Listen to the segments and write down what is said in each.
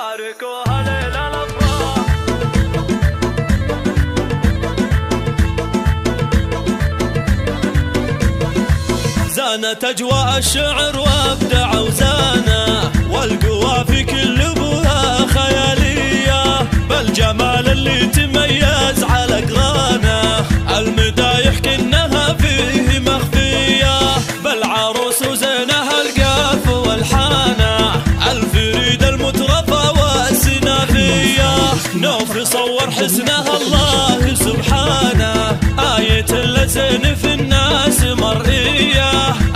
باركوها ليلة الأفراح. زانت أجواء الشعر وابدع وزانا، والقوى في كل ابوها خيالية، بالجمال اللي تميز على قرانا، المدايح كنها فيه مخفية، بالعروس وزينها القاف والحانة، الفريد المترفة والسنافية، نوف صور حسنها الله سبحانه، آية اللزين في الناس مرئية،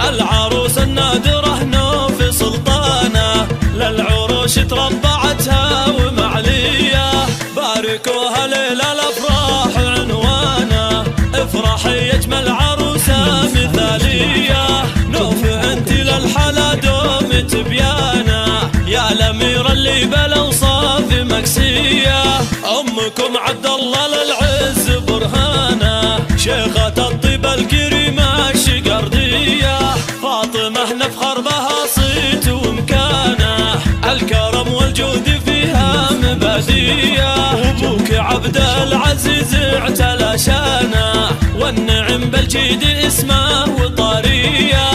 العروس النادرة نوف سلطانة، للعروش تربعتها ومعلية، باركوها ليلة الأفراح عنوانا، افرحي يجمل عروسة مثالية، نوف انت للحلا دوم تبيانا، يا الأميرة اللي بالأوصاف مكسية، أمكم عبد الله للعز برهانة، شيخة الطيب الكريمة الشقردية، فاطمة نفخر بها صيت ومكانة، الكرم والجود فيها مبادية، وابوك عبد العزيز اعتلى شانه، والنعم بالجيد اسمه وطارية،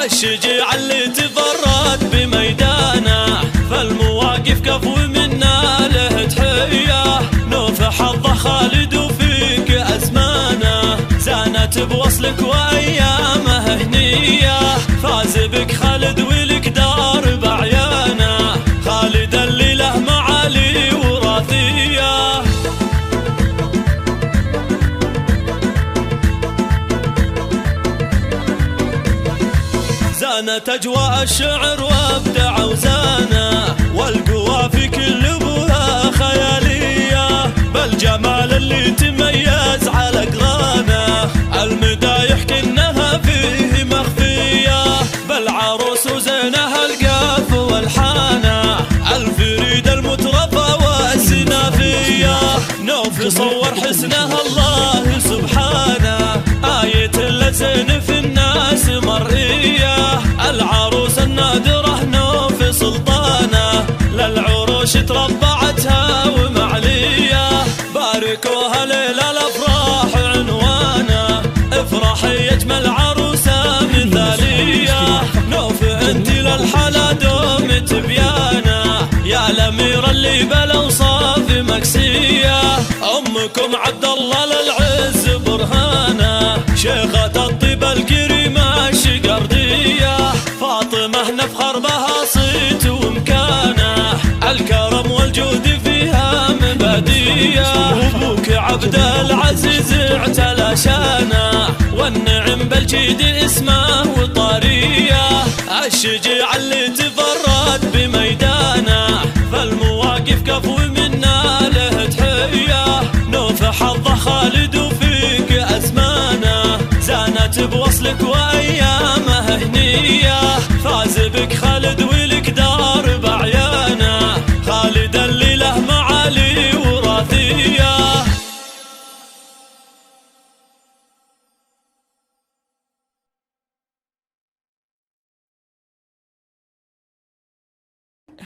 الشجيع اللي تفرد بميدانه، فالمواقف كفو منا له تحية، نوف حظه خالد وفيك أزمانه، زانت بوصلك وأيامه هنية، فاز بك خالد ولك دار بعيانه، خالد اللي له معالي وراثية. زانت أجواء الشعر وابدع وزانا، والقوى في كل ابوها خيالية، بالجمال اللي تميز على قرانا، المدايح كنها فيه مخفية، بالعروس وزينها القاف والحانة، الفريد المترفة والسنافية، نوف صور حسنها الله سبحانه، آية اللزين في الناس مرئية، العروس النادرة نوف سلطانة، للعروش تربعتها ومعلية، باركوها ليلة الأفراح عنوانا، افرحي يجمل عروسة مثالية، نوف انت للحلا دوم تبيانا، يا الأميرة اللي بالأوصاف مكسية، أمكم عبد الله للعز برهانة، شيخة الطيب الكريمة الشقردية، فاطمة نفخر بها صيت ومكانة، الكرم والجود فيها مبادية، وابوك عبد العزيز اعتلى شانه، والنعم بالجيد اسمه وطارية، الشجيع اللي تفرد بميدانه، فالمواقف كفو منا له تحية، نوف حظه خالد وفيك أزمانه، زانت بوصلك وأيامه هنية، فاز بك خالد